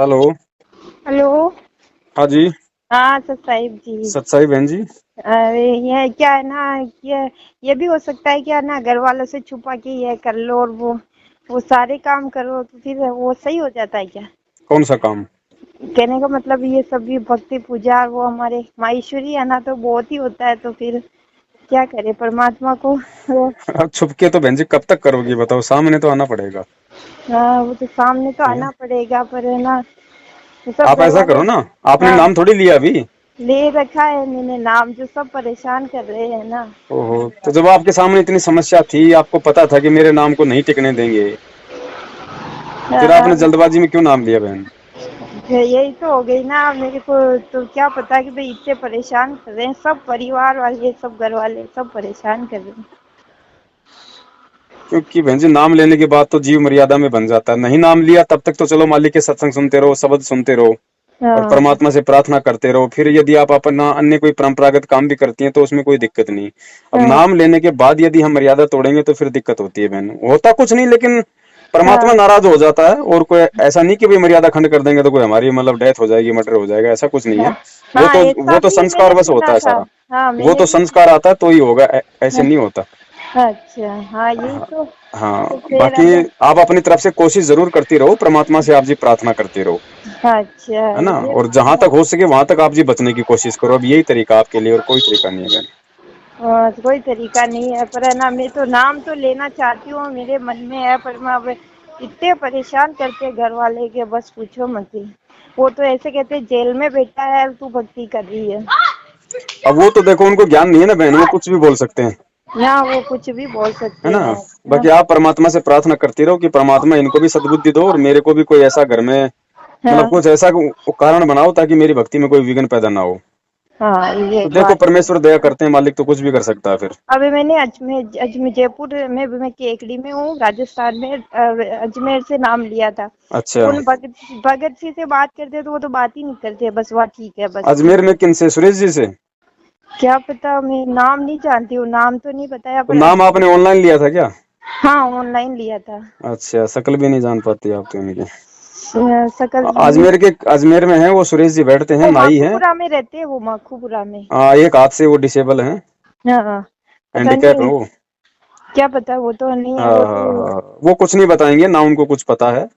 Hello. Hello. हाँ जी। हाँ sir Sahib जी। सत्साई बहन जी। अरे ये क्या है ना, ये भी हो सकता है क्या ना, घर वालों से छुपा के ये कर लो और वो सारे काम करो तो फिर वो सही हो जाता है क्या? कौन सा काम? कहने का मतलब ये सब भी भक्ति पूजा और वो हमारे माहेश्वरी है ना, तो बहुत ही होता है, तो फिर क्या करे परमात्मा को वो। अब छुप के तो बहन जी कब तक करोगी बताओ, सामने तो आना पड़ेगा। हाँ, वो तो सामने तो हैं? आना पड़ेगा, पर है ना तो सब आप घर ऐसा वाले। करो ना, आपने हाँ, नाम थोड़ी लिया अभी। ले रखा है मैंने नाम, जो सब परेशान कर रहे हैं ना। ओहो, तो जब आपके सामने इतनी समस्या थी, आपको पता था कि मेरे नाम को नहीं टिकने देंगे, फिर आपने हाँ, जल्दबाजी में क्यों नाम लिया बहन? यही तो हो गई ना मेरे को। तो क्या पता कि भाई इतने परेशान कर रहे हैं, सब परिवार वाले सब घर वाले सब परेशान कर रहे हैं। क्योंकि बहन जी नाम लेने के बाद तो जीव मर्यादा में बन जाता है। नहीं नाम लिया तब तक तो चलो मालिक के सत्संग सुनते रहो, शब्द सुनते रहो और हाँ, परमात्मा से प्रार्थना करते रहो। फिर यदि आप अपना अन्य कोई परंपरागत काम भी करती हैं तो उसमें कोई दिक्कत नहीं। अब हाँ, नाम लेने के बाद यदि हम मर्यादा तोड़ेंगे तो फिर दिक्कत होती है बहन। होता कुछ नहीं, लेकिन परमात्मा हाँ, नाराज हो जाता है। और कोई ऐसा नहीं कि भाई मर्यादा खंड कर देंगे तो कोई हमारी मतलब डेथ हो जाएगी, मर्डर हो जाएगा, ऐसा कुछ नहीं हाँ, है। वो हाँ, तो ऐसा वो तो भी संस्कार मैंने बस होता सुना है था। सारा। हाँ, वो मैंने तो भी। संस्कार आता है तो ही होगा, ऐसे हाँ, नहीं होता। अच्छा, हाँ यही हाँ। तो हाँ, फिर बाकी अब। आप अपनी तरफ से कोशिश जरूर करती रहो, परमात्मा से आप जी प्रार्थना करती रहो, अच्छा, है ना। ये और जहां तक हो सके वहां तक आप जी बचने की कोशिश करो। अब यही तरीका आपके लिए, और कोई तरीका नहीं है बहन। तो कोई तरीका नहीं है, पर है ना मैं तो नाम तो लेना चाहती हूँ, मेरे मन में है, पर मैं अब इतने परेशान करते हैं घर वाले के बस पूछो मत ही। वो तो ऐसे कहते हैं जेल में बैठा है तू भक्ति कर रही है। अब वो तो देखो, उनको ज्ञान नहीं है ना बहन, वो कुछ भी बोल सकते हैं, यहाँ वो कुछ भी बोल है सकते ना। हैं ना। बाकी आप परमात्मा से प्रार्थना करती रहो कि परमात्मा इनको भी सद्बुद्धि दो और मेरे को भी कोई ऐसा घर में मतलब हाँ, कुछ ऐसा कारण बनाओ ताकि मेरी भक्ति में कोई विघ्न पैदा ना हो। हाँ, ये तो देखो, बात है। परमेश्वर दया करते हैं, मालिक तो कुछ भी कर सकता है फिर। अभी मैंने अजमेर जयपुर में भी, मैं केकड़ी में हूँ राजस्थान में, अजमेर से नाम लिया था। अच्छा। उन भगत भगत जी से बात करते तो वो तो बात ही नहीं करते, बस वह ठीक है बस ठीक अजमेर है। में किन से? सुरेश जी से? क्या पता, मैं नाम नहीं जानती हूँ, नाम तो नहीं बताया तो पर नाम आपने ऑनलाइन लिया था क्या? हाँ ऑनलाइन लिया था। अच्छा, शकल भी नहीं जान पाती आप तो इनकी। सकल अजमेर में है वो, सुरेश जी बैठते हैं, वो नाई हैं। माखूपुरा में रहते हैं, वो माखूपुरा में। एक हाथ से वो डिसेबल हैं, हाँ, पता हैंडीकैप है नहीं, वो। क्या पता, वो तो नहीं है हाँ वो हाँ तो। हाँ, वो कुछ नहीं बताएंगे ना, उनको कुछ पता है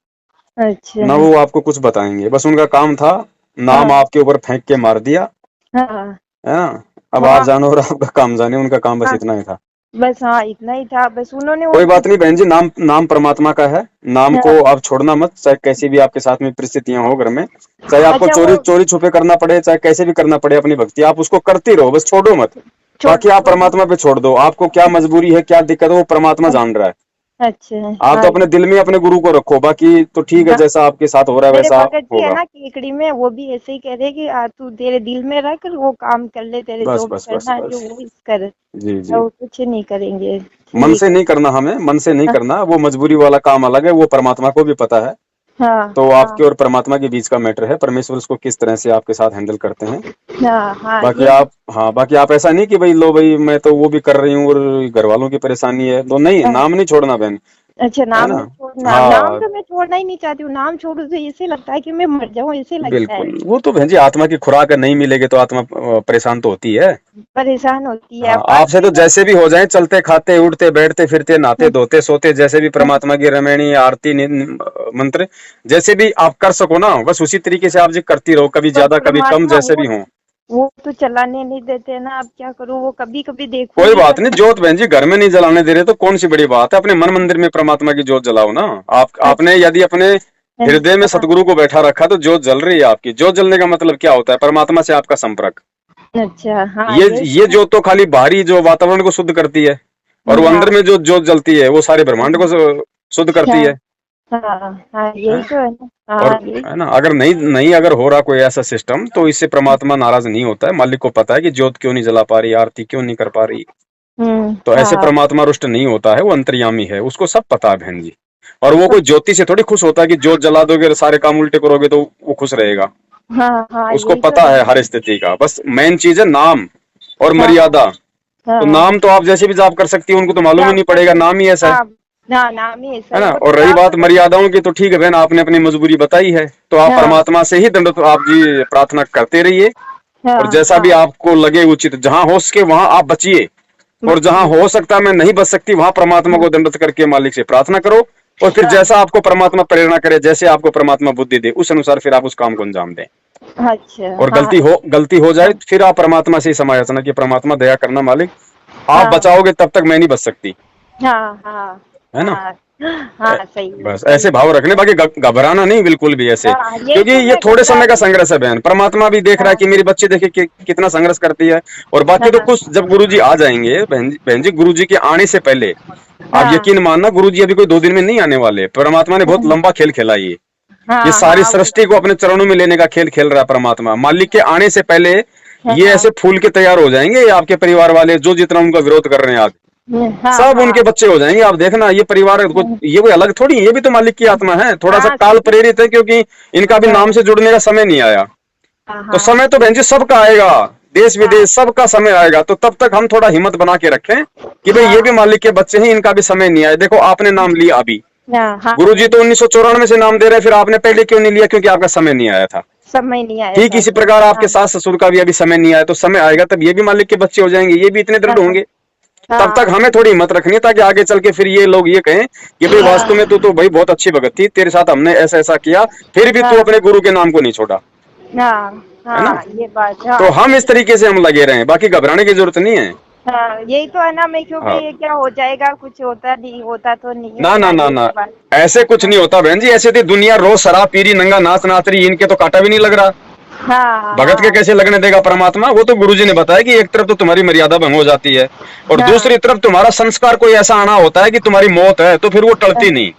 अच्छा। ना, वो आपको कुछ बताएंगे। बस उनका काम था नाम हाँ, आपके ऊपर फेंक के मार दिया, हाँ, है ना। अब आप हाँ, जानो और आपका काम जाने, उनका काम बस हाँ, इतना ही था। बस हाँ इतना ही था, बस उन्होंने और कोई बात कुछ। नहीं बहन जी, नाम नाम परमात्मा का है। नाम को हाँ, आप छोड़ना मत, चाहे कैसी भी आपके साथ में परिस्थितियां हो घर में। चाहे आपको अच्छा वो चोरी चोरी छुपे करना पड़े, चाहे कैसे भी करना पड़े, अपनी भक्ति आप उसको करती रहो, बस छोड़ो मत। छोड़ बाकी आप छोड़। परमात्मा पे छोड़ दो, आपको क्या मजबूरी है, क्या दिक्कत है, वो परमात्मा जान रहा है। अच्छा, आप हाँ तो अपने दिल में अपने गुरु को रखो, बाकी तो ठीक है, हाँ, जैसा आपके साथ हो रहा है मेरे वैसा भगत जी है होगा। ना केकड़ी में, वो भी ऐसे ही कह रहे कि तू तेरे दिल में रख, वो काम कर ले, तेरे बस जो भी बस बस करना है जो बस। वो कर। जी जी। और कुछ नहीं करेंगे। मन ठीक से नहीं करना, हमें मन से नहीं है। करना, वो मजबूरी वाला काम अलग है, वो परमात्मा को भी पता है। हाँ, तो हाँ, आपके और परमात्मा के बीच का मैटर है, परमेश्वर उसको किस तरह से आपके साथ हैंडल करते हैं। हाँ, हाँ, बाकी ये। आप, हाँ बाकी आप ऐसा नहीं कि भाई लो भाई मैं तो वो भी कर रही हूँ और घर वालों की परेशानी है, तो नहीं, हाँ, नाम नहीं छोड़ना बहन, अच्छा, है नाम ना। नहीं छोड़ना, नाम हाँ तो मैं छोड़ना ही नहीं चाहती हूँ, नाम छोड़ू तो ऐसे लगता है कि मैं मर जाऊँ, ऐसे लगता है। बिल्कुल, वो तो बहन जी आत्मा की खुराक है, नहीं मिलेगी तो आत्मा परेशान तो होती है। परेशान होती है हाँ, आपसे बाकी तो मैं। जैसे भी हो जाए, चलते खाते उठते बैठते फिरते नहाते धोते सोते, जैसे भी परमात्मा की रमणीय आरती मंत्र जैसे भी आप कर सको ना, बस उसी तरीके से आप जी करती रहो, कभी पर ज्यादा कभी कम, परमात्मा जैसे भी हो। वो तो चलाने नहीं देते ना, अब क्या करूँ, वो कभी कभी कोई देखूंगी बात पर। नहीं, ज्योत बहन जी घर में नहीं जलाने दे रहे तो कौन सी बड़ी बात है, अपने मन मंदिर में परमात्मा की ज्योत जलाओ ना। आपने अच्छा। यदि अपने हृदय में हाँ, सतगुरु को बैठा रखा तो ज्योत जल रही है आपकी। ज्योत जलने का मतलब क्या होता है? परमात्मा से आपका संपर्क। अच्छा, हाँ ये यही ये तो। ज्योत तो खाली बाहरी जो वातावरण को शुद्ध करती है, और वो हाँ, अंदर में जो ज्योत जलती है वो सारे ब्रह्मांड को शुद्ध करती हाँ, है। हाँ, हाँ हैं? यही तो है ना, और हाँ यही। है ना, अगर नहीं नहीं अगर हो रहा कोई ऐसा सिस्टम तो इससे परमात्मा नाराज नहीं होता है। मालिक को पता है कि ज्योत क्यों नहीं जला पा रही, आरती क्यों नहीं कर पा रही। तो ऐसे हाँ, परमात्मा रुष्ट नहीं होता है, वो अंतर्यामी है, उसको सब पता है बहन जी। और वो सब। कोई ज्योति से थोड़ी खुश होता है कि ज्योत जला दोगे और सारे काम उल्टे करोगे तो वो खुश रहेगा। हाँ, हाँ उसको यही तो पता है। है हर स्थिति का, बस मेन चीज है नाम और हाँ, मर्यादा। तो हाँ, नाम तो आप जैसे भी जाप कर सकती हो, उनको तो मालूम ही जाप नहीं कर पड़ेगा, सकते। नाम ही ऐसा है। हाँ, ना नाम ही ऐसा है ना। वो तो और रही नाम बात तो मर्यादाओं की, तो ठीक है बहन, आपने अपनी मजबूरी बताई है, तो आप हाँ परमात्मा से ही दंड आप जी प्रार्थना करते रहिए। और हाँ जैसा भी हाँ आपको लगे उचित, जहां हो सके वहां आप बचिए, और जहां बचिए हो सकता मैं नहीं बच सकती वहां परमात्मा हाँ को दंडत करके मालिक से प्रार्थना करो। और फिर हाँ जैसा आपको परमात्मा प्रेरणा करे, जैसे आपको परमात्मा बुद्धि दे, उस अनुसार फिर आप उस काम को अंजाम दें। अच्छा और हाँ गलती हो जाए हाँ फिर आप परमात्मा से ही समायाचना कि परमात्मा दया करना मालिक, आप हाँ बचाओगे तब तक मैं नहीं बच सकती, हाँ हाँ है ना। हाँ हाँ सही है बस सही ऐसे भाव रखने, बाकी घबराना नहीं बिल्कुल भी ऐसे, हाँ यही क्योंकि तो ये मैं थोड़े घबरा समय का रही संघर्ष है बहन। परमात्मा भी देख रहा है हाँ कि मेरी बच्ची देखे कि कितना संघर्ष करती है। और बाकी तो हाँ कुछ जब गुरुजी आ जाएंगे बहन जी, गुरुजी के आने से पहले आप हाँ यकीन मानना, गुरुजी अभी कोई 2 दिन में नहीं आने वाले। परमात्मा ने बहुत लंबा खेल खेला ये हाँ सारी हाँ सृष्टि को अपने चरणों में लेने का खेल खेल रहा है परमात्मा। मालिक के आने से पहले ये हाँ ऐसे फूल के तैयार हो जाएंगे, आपके परिवार वाले जो जितना उनका विरोध कर रहे हैं आज, हाँ सब हाँ उनके बच्चे हो जाएंगे। आप देखना, ये परिवार ये कोई अलग थोड़ी, ये भी तो मालिक की आत्मा है, थोड़ा सा हाँ काल सही प्रेरित है, क्योंकि इनका भी नाम हाँ से जुड़ने का समय नहीं आया। हाँ तो हाँ समय तो बहन जी सबका आएगा, देश हाँ विदेश सबका समय आएगा। तो तब तक हम थोड़ा हिम्मत बना के रखें कि भाई ये भी हाँ मालिक के बच्चे हैं, इनका भी समय नहीं आया। देखो आपने नाम लिया अभी, हाँ हाँ गुरुजी सही तो 1994 से नाम दे रहे हैं, फिर आपने पहले क्यों नहीं लिया? क्योंकि आपका समय नहीं आया था। समय नहीं आया ठीक था इसी सही प्रकार आपके हाँ सास ससुर का भी अभी समय नहीं आया, तो समय आएगा तब ये भी मालिक के बच्चे हो जाएंगे, ये भी इतने दृढ़ हाँ होंगे। तब तक हाँ हमें थोड़ी हिम्मत रखनी है, ताकि आगे चल के फिर ये लोग ये कहें कि भाई वास्तव में तू तो भाई बहुत अच्छी भगत थी, तेरे साथ हमने ऐसा ऐसा किया, फिर भी तू हाँ अपने गुरु के नाम को नहीं छोड़ा, हाँ है ना। हाँ ये बात तो हाँ हम इस सही तरीके से हम लगे रहे, बाकी घबराने की जरूरत नहीं है। हाँ यही तो है ना मैं क्यों भाई हाँ, ये क्या हो जाएगा कुछ होता नहीं होता तो नहीं ना है ना ना ना ये ना, तो बात ऐसे कुछ हाँ नहीं होता बहन जी। ऐसे थी दुनिया, रोज शराब पी रही, नंगा नाच नाच रही, इनके तो कांटा भी नहीं लग रहा। हाँ भगत के हाँ कैसे लगने देगा परमात्मा? वो तो गुरुजी ने बताया कि एक तरफ तो तुम्हारी मर्यादा भंग हो जाती है, और हाँ दूसरी तरफ तुम्हारा संस्कार कोई ऐसा आना होता है कि तुम्हारी मौत है, तो फिर वो हाँ, टलती नहीं,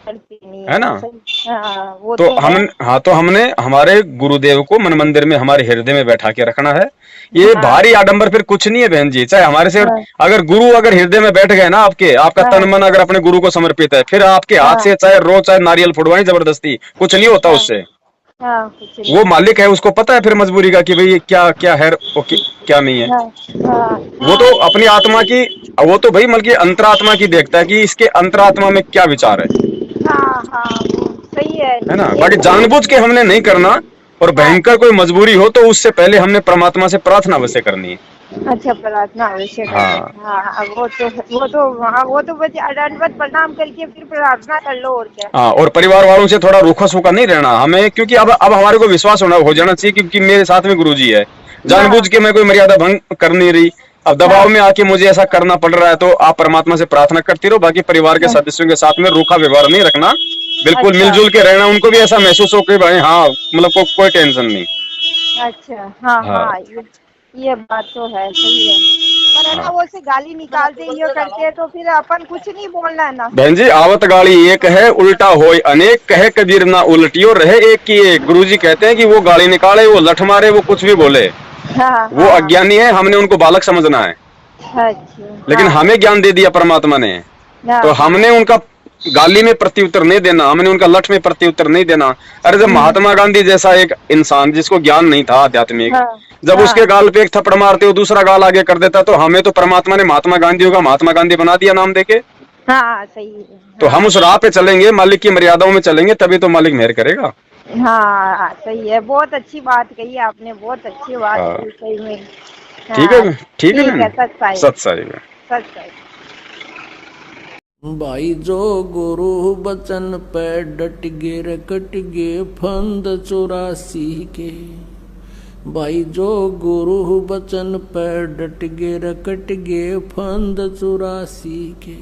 करती नहीं है है ना। सही हाँ वो तो तो हम है हाँ, तो हमने हमारे गुरुदेव को मन मंदिर में हमारे हृदय में बैठा के रखना है। ये हाँ भारी आडंबर फिर कुछ नहीं है बहन जी। चाहे हमारे से हाँ अगर गुरु अगर हृदय में बैठ गए ना आपके, आपका तन हाँ मन अगर अपने गुरु को समर्पित है, फिर आपके हाथ हाँ से चाहे रो चाहे नारियल फुड़वाएं जबरदस्ती, कुछ नहीं होता हाँ उससे। हाँ कुछ नहीं वो होता मालिक है, उसको पता है फिर मजबूरी का कि भाई ये क्या क्या है और क्या नहीं है। हाँ हाँ वो तो हाँ अपनी आत्मा की, वो तो भाई बल्कि अंतरात्मा की देखता है कि इसके अंतरात्मा में क्या विचार हाँ हाँ वो सही है ना। ये बाकी जानबूझ के हमने नहीं करना। और हाँ भयंकर कोई मजबूरी हो तो उससे पहले हमने परमात्मा से प्रार्थना अवश्य करनी है। अच्छा प्रार्थना अवश्य करते हाँ हैं हाँ वो तो हाँ वो तो बस दंडवत प्रणाम करके फिर प्रार्थना कर लो और क्या हाँ, और परिवार वालों से थोड़ा रूखा सूखा नहीं रहना हमें, क्योंकि अब हमारे को विश्वास हो जाना चाहिए, क्योंकि मेरे साथ में गुरुजी है। हाँ जानबूझ के मैं कोई मर्यादा भंग कर नहीं रही, अब हाँ दबाव में आके मुझे ऐसा करना पड़ रहा है, तो आप परमात्मा से प्रार्थना करती रहो। बाकी परिवार के हाँ, सदस्यों के साथ में रूखा व्यवहार नहीं रखना, बिल्कुल अच्छा मिलजुल के रहना। उनको भी ऐसा महसूस हो कि भाई हाँ मतलब कोई टेंशन नहीं। अच्छा हाँ हाँ हाँ ये बात तो है सही है पर है ना हाँ वो से गाली निकालते ये करते हैं तो फिर अपन कुछ नहीं बोलना है ना बहन जी, आवत गाड़ी एक है, उल्टा होय अनेक, कहे कबीर ना उल्टियो रहे एक की एक। गुरुजी कहते हैं कि वो गाड़ी निकाले, वो लठ मारे, वो कुछ भी बोले, हाँ वो हाँ अज्ञानी है, हमने उनको बालक समझना है। अच्छा लेकिन हाँ हमें ज्ञान दे दिया परमात्मा ने, तो हाँ हाँ हमने उनका गाली में प्रत्युत्तर नहीं देना, हमने उनका लठ में प्रत्युत्तर नहीं देना। अरे जब महात्मा गांधी जैसा एक इंसान जिसको ज्ञान नहीं था आध्यात्मिक, हाँ जब उसके हाँ गाल पे एक थप्पड़ मारते हो दूसरा गाल आगे कर देता, तो हमें तो परमात्मा ने महात्मा गांधी का महात्मा गांधी बना दिया नाम देके। हाँ सही है तो हम हाँ उस राह पे चलेंगे, मालिक की मर्यादाओं में चलेंगे, तभी तो मालिक मेहर करेगा। हाँ सही है बहुत अच्छी बात कही आपने बहुत अच्छी बात हाँ, कही सही में ठीक हाँ है, ठीक है ठीक बहन, है सच साई सत साई है। सच साई भाई जो गुरु बचन पे डट गे रे कट गे फंद 84 के। भाई जो गुरु बचन पे डट गे रे कट गे फंद 84 के।